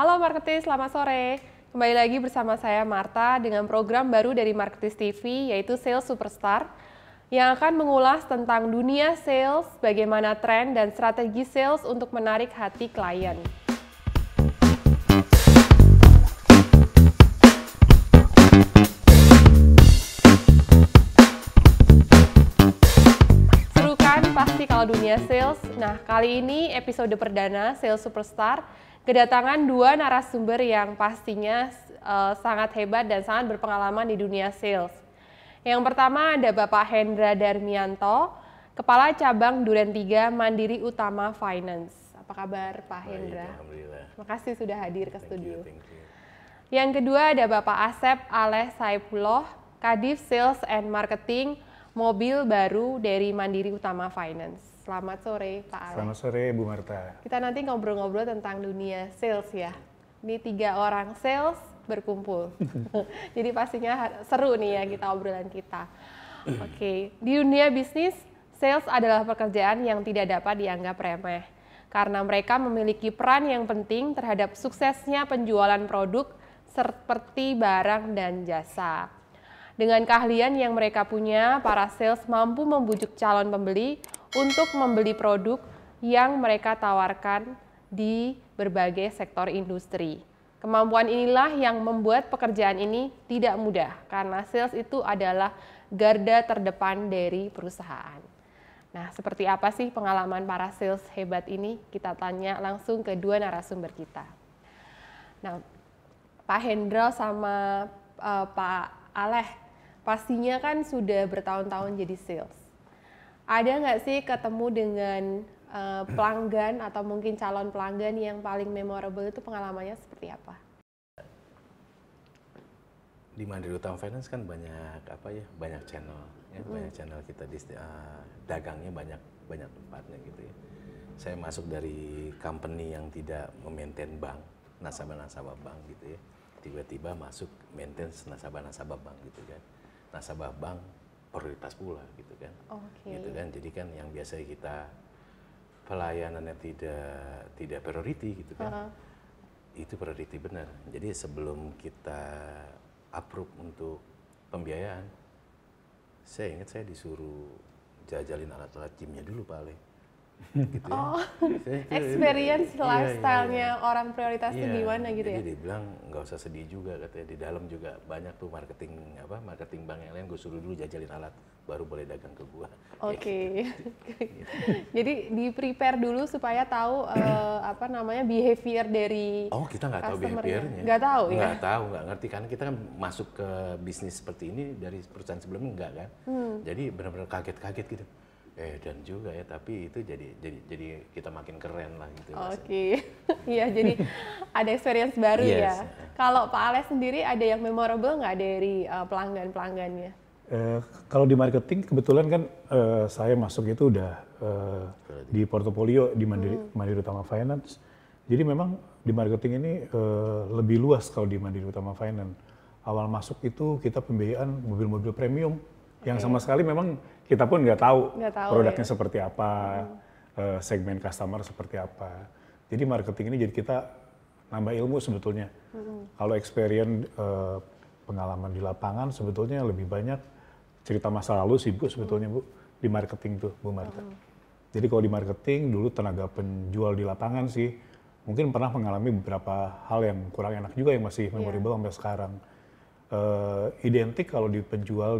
Halo Marketis, selamat sore. Kembali lagi bersama saya Marta dengan program baru dari Marketis TV yaitu Sales Superstar yang akan mengulas tentang dunia sales, bagaimana tren dan strategi sales untuk menarik hati klien. Seru kan pasti kalau dunia sales? Nah, kali ini episode perdana Sales Superstar kedatangan dua narasumber yang pastinya sangat hebat dan sangat berpengalaman di dunia sales. Yang pertama ada Bapak Hendra Darmianto, Kepala Cabang Duren 3 Mandiri Utama Finance. Apa kabar Pak Hendra? Alhamdulillah. Terima kasih sudah hadir ke studio. Thank you. Yang kedua ada Bapak Asep Aleh Saipullah, Kadif Sales and Marketing Mobil Baru dari Mandiri Utama Finance. Selamat sore Pak Aleh. Selamat sore Bu Marta. Kita nanti ngobrol-ngobrol tentang dunia sales ya. Ini 3 orang sales berkumpul. Jadi pastinya seru nih ya kita obrolan kita. Oke, di dunia bisnis, sales adalah pekerjaan yang tidak dapat dianggap remeh. Karena mereka memiliki peran yang penting terhadap suksesnya penjualan produk seperti barang dan jasa. Dengan keahlian yang mereka punya, para sales mampu membujuk calon pembeli untuk membeli produk yang mereka tawarkan di berbagai sektor industri. Kemampuan inilah yang membuat pekerjaan ini tidak mudah, karena sales itu adalah garda terdepan dari perusahaan. Nah, seperti apa sih pengalaman para sales hebat ini? Kita tanya langsung ke dua narasumber kita. Nah, Pak Hendra sama Pak Aleh, pastinya kan sudah bertahun-tahun jadi sales. Ada nggak sih ketemu dengan pelanggan atau mungkin calon pelanggan yang paling memorable itu pengalamannya seperti apa? Di Mandiri Utama Finance kan banyak banyak channel, ya, banyak channel kita dagangnya banyak tempatnya gitu ya. Saya masuk dari company yang tidak memaintain bank, nasabah-nasabah bank gitu ya. Tiba-tiba masuk maintenance nasabah-nasabah bank gitu kan. Nasabah bank prioritas pula gitu kan. Okay. Gitu kan. Jadi kan yang biasanya kita pelayanannya tidak priority gitu kan. Itu priority benar. Jadi sebelum kita approve untuk pembiayaan, saya ingat saya disuruh jajalin alat-alat gymnya dulu Pak Ale. Gitu ya. Experience lifestyle-nya orang prioritas itu gimana gitu jadi ya? Dia bilang nggak usah sedih juga katanya, di dalam juga banyak tuh marketing bank yang lain, gue suruh dulu jajalin alat baru boleh dagang ke gua. Oke. Jadi di prepare dulu supaya tahu behavior dari Kita nggak tahu behaviornya. Nggak tahu ya? Nggak ngerti, karena kita kan masuk ke bisnis seperti ini dari perusahaan sebelumnya enggak kan. Jadi benar-benar kaget-kaget gitu. Dan juga ya, tapi itu jadi kita makin keren lah gitu. Oke. Iya, jadi ada experience baru ya. Kalau Pak Aleh sendiri ada yang memorable nggak dari pelanggan-pelanggannya? Kalau di marketing kebetulan kan saya masuk itu udah di portofolio di Mandiri Utama Finance. Jadi memang di marketing ini lebih luas kalau di Mandiri Utama Finance. Awal masuk itu kita pembiayaan mobil-mobil premium yang sama sekali memang kita pun nggak tahu produknya seperti apa, segmen customer seperti apa. Jadi marketing ini jadi kita nambah ilmu sebetulnya. Kalau experience pengalaman di lapangan sebetulnya lebih banyak cerita masa lalu sih Bu sebetulnya Bu di marketing tuh Bu Marta. Jadi kalau di marketing dulu tenaga penjual di lapangan sih mungkin pernah mengalami beberapa hal yang kurang enak juga yang masih memorable sampai sekarang. Identik kalau di penjual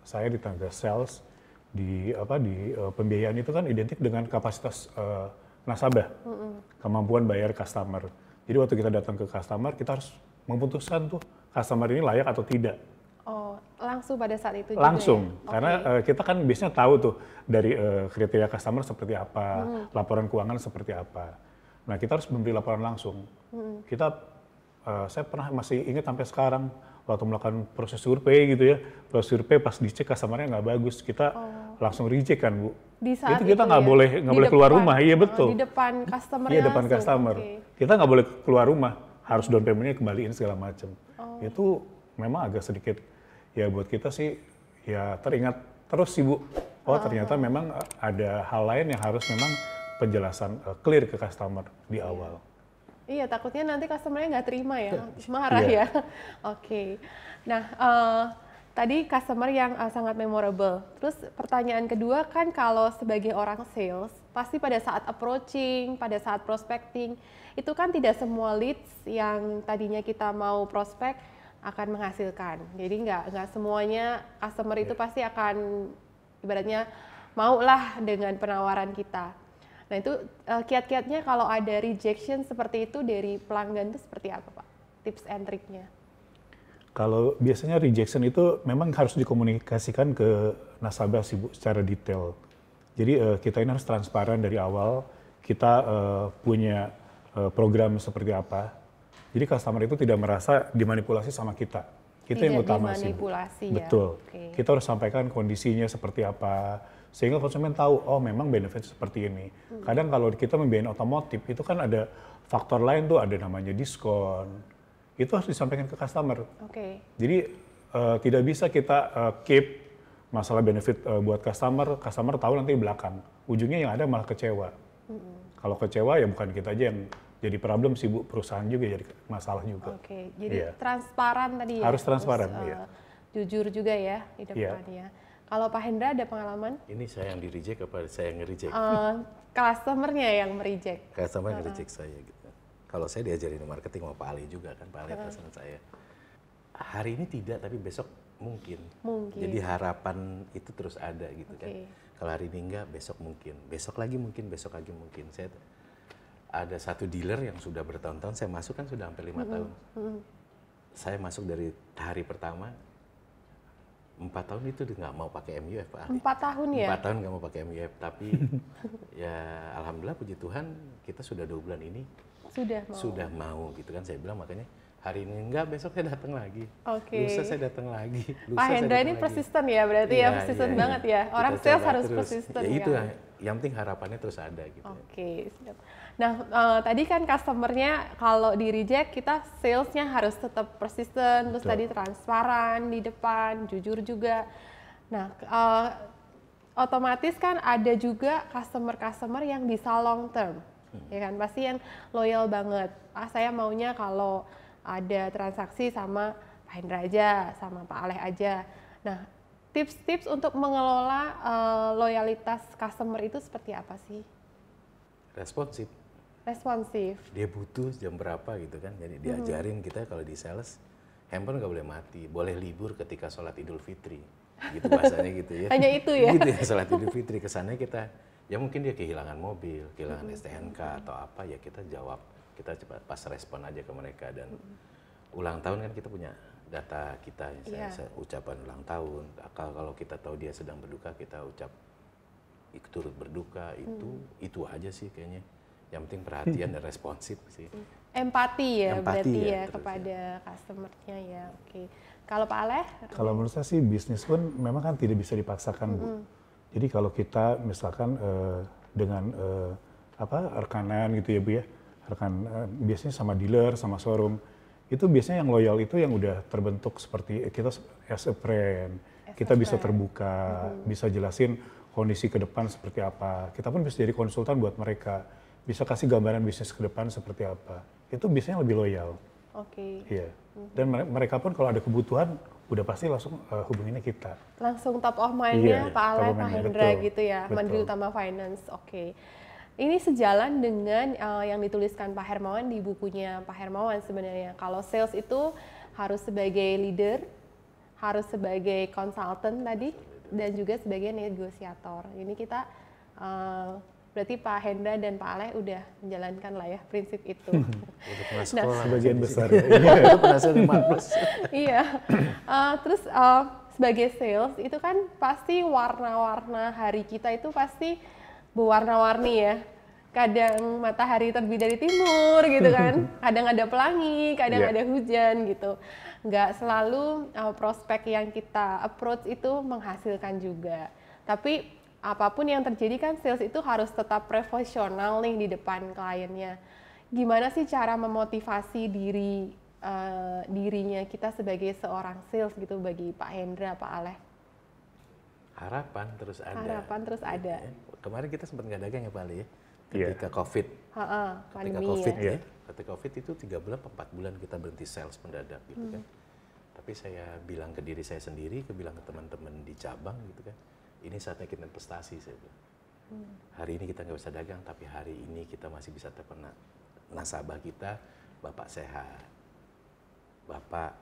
saya di tenaga sales di pembiayaan itu kan identik dengan kapasitas nasabah, kemampuan bayar customer. Jadi waktu kita datang ke customer kita harus memutuskan tuh customer ini layak atau tidak. Oh, langsung pada saat itu juga langsung ya? Karena kita kan biasanya tahu tuh dari kriteria customer seperti apa, laporan keuangan seperti apa. Nah kita harus memberi laporan langsung. Saya pernah masih ingat sampai sekarang waktu melakukan proses survei gitu ya, proses survei pas dicek customernya nggak bagus, kita langsung reject kan Bu. Di saat itu kita nggak boleh keluar rumah, iya betul. Di depan customer. Iya depan customer. Kita nggak boleh keluar rumah, harus down payment-nya kembaliin segala macam. Itu memang agak sedikit ya buat kita sih ya teringat terus sih Bu. Ternyata memang ada hal lain yang harus memang penjelasan clear ke customer di awal. Iya, takutnya nanti customer-nya nggak terima ya, marah ya. Oke. Nah, tadi customer yang sangat memorable. Terus pertanyaan kedua kan kalau sebagai orang sales, pasti pada saat approaching, pada saat prospecting, itu kan tidak semua leads yang tadinya kita mau prospek akan menghasilkan. Jadi nggak semuanya customer itu pasti akan ibaratnya maulah dengan penawaran kita. Nah itu kiat-kiatnya kalau ada rejection seperti itu dari pelanggan itu seperti apa Pak? Tips and triknya? Kalau biasanya rejection itu memang harus dikomunikasikan ke nasabah sih Bu secara detail. Jadi kita ini harus transparan dari awal, kita punya program seperti apa. Jadi customer itu tidak merasa dimanipulasi sama kita. Kita yang utama sih. Dimanipulasi ya. Betul. Okay. Kita harus sampaikan kondisinya seperti apa, sehingga konsumen tahu, oh memang benefit seperti ini. Kadang kalau kita membiayai otomotif, itu kan ada faktor lain tuh, ada namanya diskon. Itu harus disampaikan ke customer. Okay. Jadi tidak bisa kita keep masalah benefit buat customer tahu nanti di belakang. Ujungnya yang ada malah kecewa. Kalau kecewa ya bukan kita aja yang jadi problem sih Bu, perusahaan juga jadi masalah juga. Oke, jadi transparan tadi ya. Harus transparan, terus, jujur juga ya di depannya. Kalau Pak Hendra ada pengalaman? Ini saya yang di-reject apa saya yang nge-reject? Customer-nya yang mereject. Customer yang nge-reject saya gitu. Kalau saya diajarin marketing sama Pak Ali juga kan, Pak Ali atasan saya. Hari ini tidak, tapi besok mungkin. Jadi harapan itu terus ada gitu kan. Kalau hari ini enggak, besok mungkin. Besok lagi mungkin, besok lagi mungkin. Saya ada satu dealer yang sudah bertahun-tahun, saya masuk kan sudah hampir 5 tahun. Saya masuk dari hari pertama, 4 tahun itu nggak mau pakai MUF Pak Ali. 4 tahun ya? 4 tahun nggak mau pakai MUF, tapi ya alhamdulillah puji Tuhan kita sudah 2 bulan ini sudah mau gitu kan. Saya bilang makanya hari ini enggak, besok saya datang lagi. Lusa saya datang lagi. Pak Hendra ini persisten ya berarti ya, persisten banget ya. Orang sales harus persisten ya. Itu yang penting harapannya terus ada gitu. Oke, siap. Nah, tadi kan customer-nya kalau di reject, kita sales-nya harus tetap persisten, terus tadi transparan di depan, jujur juga. Nah, otomatis kan ada juga customer-customer yang bisa long term, ya kan? Pasti yang loyal banget. Saya maunya kalau ada transaksi sama Pak Hendra aja, sama Pak Aleh aja. Nah, tips-tips untuk mengelola loyalitas customer itu seperti apa sih? Responsif. Dia butuh jam berapa gitu kan. Jadi diajarin kita kalau di sales, handphone nggak boleh mati, boleh libur ketika sholat Idul Fitri. Gitu bahasanya gitu ya. Hanya itu ya? Gitu ya, sholat Idul Fitri. Kesannya kita, ya mungkin dia kehilangan mobil, kehilangan STNK atau apa, ya kita jawab. Kita cepat pas respon aja ke mereka. Dan ulang tahun kan kita punya data kita, saya ucapan ulang tahun. Kalau kita tahu dia sedang berduka, kita ucap turut berduka, itu aja sih kayaknya. Yang penting perhatian dan responsif sih. Empati ya berarti ya kepada customer-nya ya. Oke. Kalau Pak Aleh? Kalau menurut saya sih bisnis pun memang kan tidak bisa dipaksakan Bu. Jadi kalau kita misalkan dengan rekanan gitu ya Bu ya, biasanya sama dealer, sama showroom, itu biasanya yang loyal itu yang udah terbentuk seperti kita as a friend, kita bisa terbuka, bisa jelasin kondisi ke depan seperti apa. Kita pun bisa jadi konsultan buat mereka, bisa kasih gambaran bisnis ke depan seperti apa. Itu biasanya lebih loyal. Oke. Iya. Dan mereka pun kalau ada kebutuhan, udah pasti langsung hubunginnya kita. Langsung top of mind-nya Pak Aleh, Pak Hendra gitu ya, Mandiri Utama Finance. Oke. Ini sejalan dengan yang dituliskan Pak Hermawan di bukunya Pak Hermawan sebenarnya. Kalau sales itu harus sebagai leader, harus sebagai konsultan tadi, dan juga sebagai negosiator. Ini kita berarti Pak Hendra dan Pak Aleh udah menjalankan lah ya prinsip itu. Udah pernah sekolah. Sebagian besar. Itu pernah saya 5+. Iya. Terus sebagai sales itu kan pasti warna-warna hari kita itu pasti berwarna-warni ya. Kadang matahari terbit dari timur gitu kan, kadang ada pelangi, kadang ada hujan gitu. Nggak selalu prospek yang kita approach itu menghasilkan juga. Tapi apapun yang terjadi kan sales itu harus tetap profesional nih di depan kliennya. Gimana sih cara memotivasi dirinya kita sebagai seorang sales gitu bagi Pak Hendra, Pak Aleh? Harapan terus ada. Harapan terus ada. Kemarin kita sempat nggak dagang ya Pak Ali ya. ketika COVID. Ketika Pandemi COVID ya. ya. Ketika COVID itu 3 bulan, 4 bulan kita berhenti sales mendadak gitu kan. Tapi saya bilang ke diri saya sendiri, bilang ke teman-teman di cabang gitu kan, ini saatnya kita investasi saya bilang. Hari ini kita nggak bisa dagang, tapi hari ini kita masih bisa telepon nasabah kita, Bapak sehat, Bapak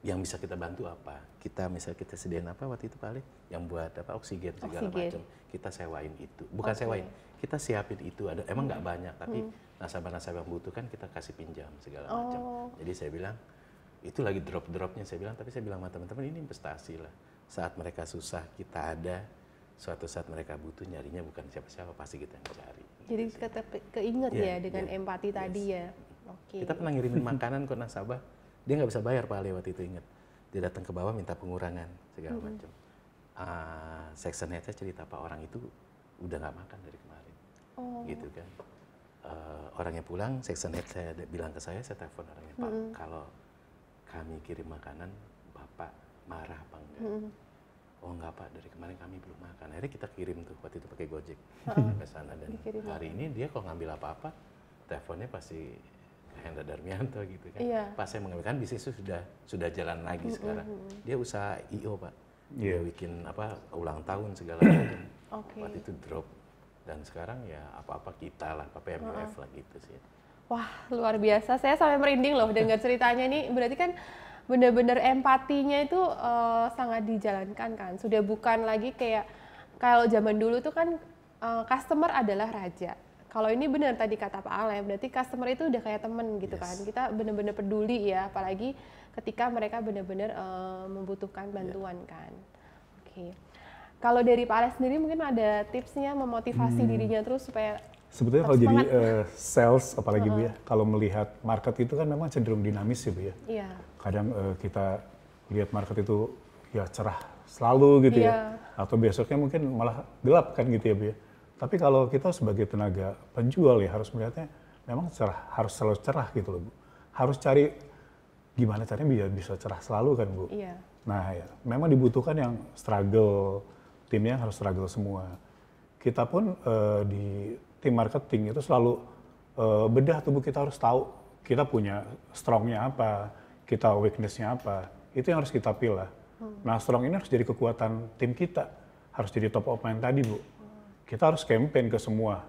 yang bisa kita bantu apa? Kita misalnya kita sediain apa waktu itu Pak Ali? Yang buat apa oksigen segala macam, kita sewain itu. Bukan sewain, kita siapin itu. Ada emang nggak banyak, tapi nasabah-nasabah yang butuhkan kita kasih pinjam segala macam. Jadi saya bilang itu lagi drop-dropnya saya bilang, tapi saya bilang sama teman-teman ini investasi lah. Saat mereka susah kita ada, suatu saat mereka butuh nyarinya bukan siapa-siapa, pasti kita yang cari. Jadi keinget ya dengan empati tadi ya. Kita pernah ngirimin makanan ke nasabah, dia nggak bisa bayar Pak Ali waktu itu inget. Dia datang ke bawah minta pengurangan segala macam. Section head saya cerita Pak orang itu udah nggak makan dari kemarin, gitu kan. Orangnya pulang, section head saya bilang ke saya telepon orangnya Pak, kalau kami kirim makanan, Bapak marah apa enggak? Oh enggak Pak, dari kemarin kami belum makan. Akhirnya kita kirim tuh waktu itu pakai Gojek ke sana dan hari ini dia kalau ngambil apa-apa, teleponnya pasti Hendra Darmianto gitu kan. Pas saya mengambil kan bisnis itu sudah jalan lagi sekarang. Dia usaha IO Pak. Dia bikin apa ulang tahun segala macam. Waktu itu drop dan sekarang ya apa-apa kita lah, PMUF lah gitu sih. Wah luar biasa, saya sampai merinding loh dengar ceritanya ini. Berarti kan benar-benar empatinya itu sangat dijalankan kan. Sudah bukan lagi kayak kalau zaman dulu tuh kan customer adalah raja. Kalau ini benar tadi kata Pak Ale, berarti customer itu udah kayak temen gitu kan. Kita benar-benar peduli ya, apalagi ketika mereka benar-benar membutuhkan bantuan kan. Kalau dari Pak Ale sendiri mungkin ada tipsnya memotivasi dirinya terus supaya sebetulnya kalau jadi sales apalagi Bu ya, kalau melihat market itu kan memang cenderung dinamis ya Bu ya. Iya. Kadang kita lihat market itu ya cerah selalu gitu ya, atau besoknya mungkin malah gelap kan gitu ya Bu ya. Tapi kalau kita sebagai tenaga penjual ya harus melihatnya memang cerah, harus selalu cerah gitu loh Bu. Harus cari gimana caranya biar bisa cerah selalu kan Bu. Iya. Nah ya, memang dibutuhkan yang struggle, timnya harus struggle semua. Kita pun di tim marketing itu selalu bedah tuh Bu, kita harus tahu kita punya strongnya apa, kita weaknessnya apa, itu yang harus kita pilih. Nah strong ini harus jadi kekuatan tim kita, harus jadi top of mind tadi Bu. Kita harus campaign ke semua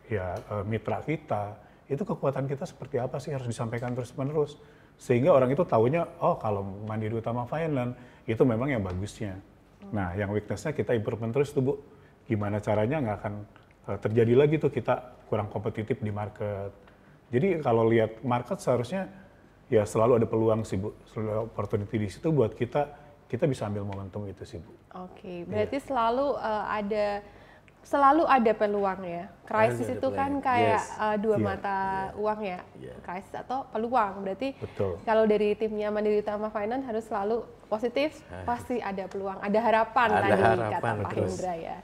ya mitra kita, itu kekuatan kita seperti apa sih harus disampaikan terus-menerus. Sehingga orang itu taunya, oh kalau Mandiri Utama Finance itu memang yang bagusnya. Nah yang weakness-nya kita improvement terus tuh Bu. Gimana caranya nggak akan terjadi lagi tuh kita kurang kompetitif di market. Jadi kalau lihat market seharusnya ya selalu ada peluang sih Bu, selalu opportunity di situ buat kita bisa ambil momentum itu sih Bu. Berarti selalu ada peluang ya. Krisis itu kan kayak dua mata uang ya. Krisis atau peluang. Berarti kalau dari timnya Mandiri Utama Finance harus selalu positif, pasti ada peluang, ada harapan tadi kata Pak Hendra ya.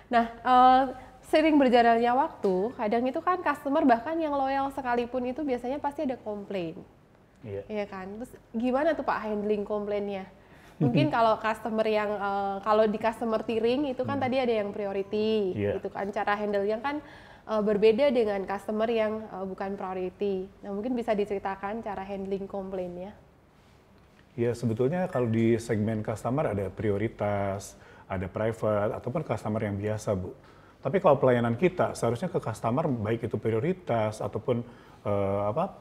Nah sering berjalannya waktu, kadang itu kan customer bahkan yang loyal sekalipun itu biasanya pasti ada komplain. Iya kan? Terus gimana tuh Pak handling komplainnya? Mungkin kalau customer yang kalau di customer tiering itu kan tadi ada yang priority, itu kan cara handle yang kan berbeda dengan customer yang bukan priority. Nah mungkin bisa diceritakan cara handling komplainnya. Ya sebetulnya kalau di segmen customer ada prioritas, ada private ataupun customer yang biasa Bu. Tapi kalau pelayanan kita seharusnya ke customer baik itu prioritas ataupun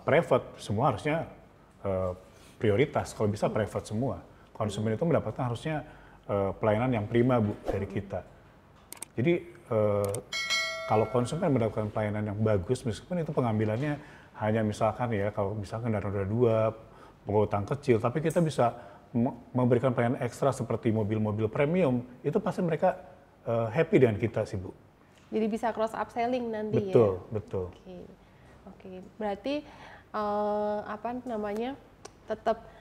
private semua harusnya prioritas. Kalau bisa private semua. Konsumen itu mendapatkan harusnya pelayanan yang prima Bu dari kita. Jadi kalau konsumen mendapatkan pelayanan yang bagus, meskipun itu pengambilannya hanya misalkan ya, kalau misalkan dari roda 2, pengutang kecil, tapi kita bisa memberikan pelayanan ekstra seperti mobil-mobil premium, itu pasti mereka happy dengan kita sih Bu. Jadi bisa cross upselling nanti betul, ya? Betul. Oke. Berarti tetap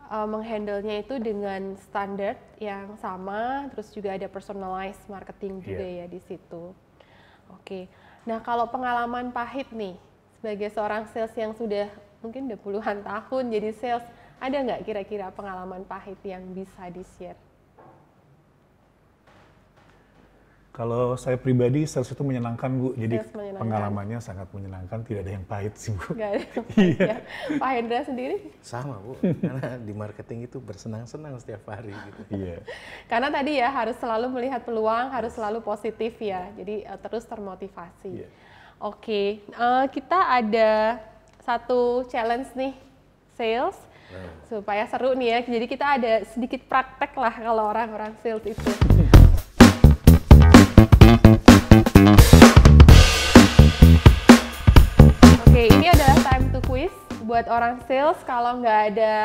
menghandle-nya itu dengan standar yang sama, terus juga ada personalized marketing juga ya di situ. Nah kalau pengalaman pahit nih, sebagai seorang sales yang sudah mungkin udah puluhan tahun jadi sales, ada nggak kira-kira pengalaman pahit yang bisa di-share? Kalau saya pribadi, sales itu menyenangkan, Bu. Jadi Sales menyenangkan. pengalamannya sangat menyenangkan, tidak ada yang pahit sih, Bu. Nggak ada. Ya. Pak Hendra sendiri? Sama Bu, karena di marketing itu bersenang-senang setiap hari gitu. Iya. Karena tadi ya harus selalu melihat peluang, harus selalu positif ya. Jadi terus termotivasi. Iya. Oke, kita ada satu challenge nih, sales. Supaya seru nih ya. Jadi kita ada sedikit praktek lah kalau orang-orang sales itu. Oke, ini adalah time to quiz buat orang sales. Kalau nggak ada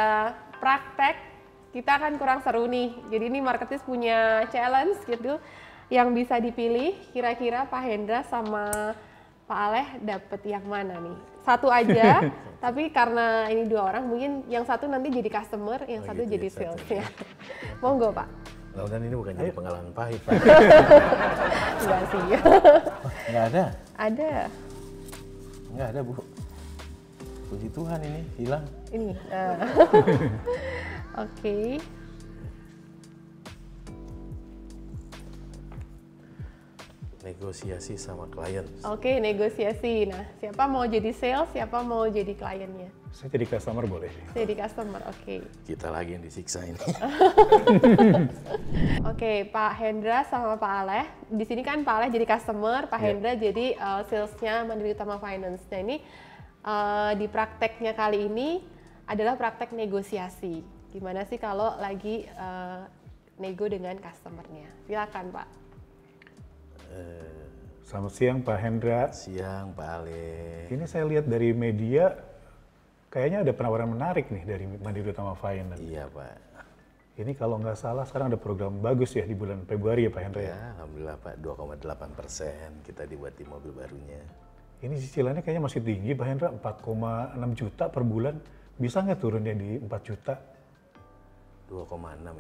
praktek, kita akan kurang seru nih. Jadi ini Marketis punya challenge gitu yang bisa dipilih. Kira-kira Pak Hendra sama Pak Aleh dapet yang mana nih? Satu aja, tapi karena ini 2 orang, mungkin yang satu nanti jadi customer, yang satu gitu jadi ya, sales satu. ya. Monggo Pak. Mudah-mudahan ini bukan jadi pengalaman pahit Pak. Enggak sih. Nggak ada, Ada. nggak ada Bu. Puji Tuhan ini hilang. Ini. Oke. Negosiasi sama klien. Oke, negosiasi. Nah, siapa mau jadi sales, siapa mau jadi kliennya? Saya jadi customer boleh? Jadi customer, oke. Kita lagi yang disiksa ini. Oke, Pak Hendra sama Pak Aleh. Di sini kan Pak Aleh jadi customer, Pak Hendra jadi salesnya Mandiri Utama Finance. Nah ini di prakteknya kali ini adalah praktek negosiasi. Gimana sih kalau lagi nego dengan customernya? Silakan Pak. Selamat siang, Pak Hendra. Siang Pak Ale. Ini saya lihat dari media, kayaknya ada penawaran menarik nih dari Mandiri Utama Finance. Iya Pak. Ini kalau nggak salah sekarang ada program bagus ya di bulan Februari ya Pak Hendra ya? Ya, alhamdulillah Pak, 2,8% kita dibuat di mobil barunya. Ini cicilannya kayaknya masih tinggi Pak Hendra, 4,6 juta per bulan. Bisa nggak turunnya di 4 juta? 2,6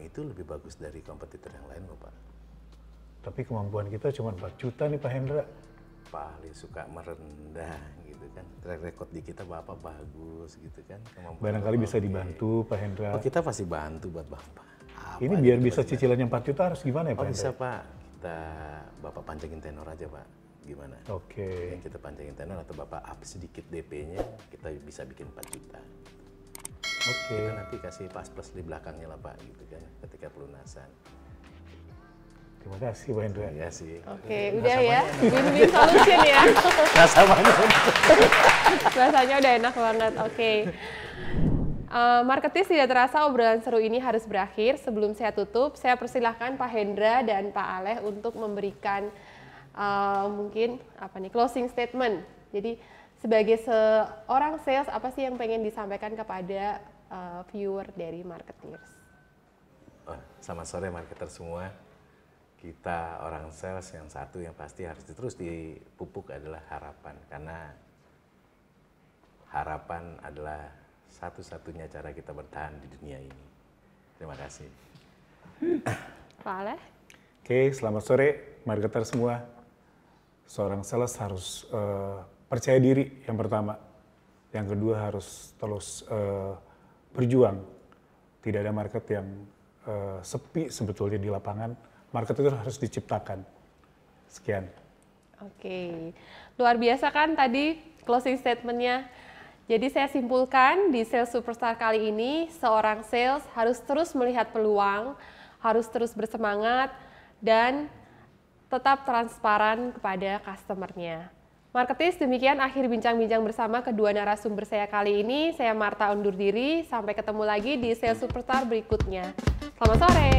itu lebih bagus dari kompetitor yang lain loh Pak. Tapi kemampuan kita cuma 4 juta nih Pak Hendra. Pak Ali suka merendah gitu kan. Track record di kita Bapak bagus gitu kan. Kemampuan Barangkali Bapak bisa oke. dibantu Pak Hendra. Oh kita pasti bantu buat Bapak. Ini biar bisa cicilannya 4 juta harus gimana ya Pak Oh Hendra? bisa Pak, kita Bapak panjangin tenor aja Pak. Gimana? Oke. Kita panjangin tenor atau Bapak up sedikit DP-nya, kita bisa bikin 4 juta. Oke. Kita nanti kasih pas plus di belakangnya lah Pak gitu kan, ketika pelunasan. Terima kasih Pak Hendra. Ya sih. Oke, udah ya. Win-win solution ya. Rasanya udah enak banget. Oke. Marketis tidak terasa obrolan seru ini harus berakhir. Sebelum saya tutup, saya persilahkan Pak Hendra dan Pak Aleh untuk memberikan mungkin closing statement. Jadi sebagai seorang sales, apa sih yang pengen disampaikan kepada viewer dari Marketeers? Selamat sore marketer semua. Kita orang sales yang satu yang pasti harus terus dipupuk adalah harapan. Karena harapan adalah satu-satunya cara kita bertahan di dunia ini. Terima kasih. Pak Aleh? Oke, selamat sore marketer semua. Seorang sales harus percaya diri yang pertama. Yang kedua harus terus berjuang. Tidak ada market yang sepi sebetulnya di lapangan. Market itu harus diciptakan. Sekian. Oke, luar biasa kan tadi closing statementnya. Jadi saya simpulkan di Sales Superstar kali ini, seorang sales harus terus melihat peluang, harus terus bersemangat, dan tetap transparan kepada customer-nya. Marketis, demikian akhir bincang-bincang bersama kedua narasumber saya kali ini. Saya Marta undur diri, sampai ketemu lagi di Sales Superstar berikutnya. Selamat sore!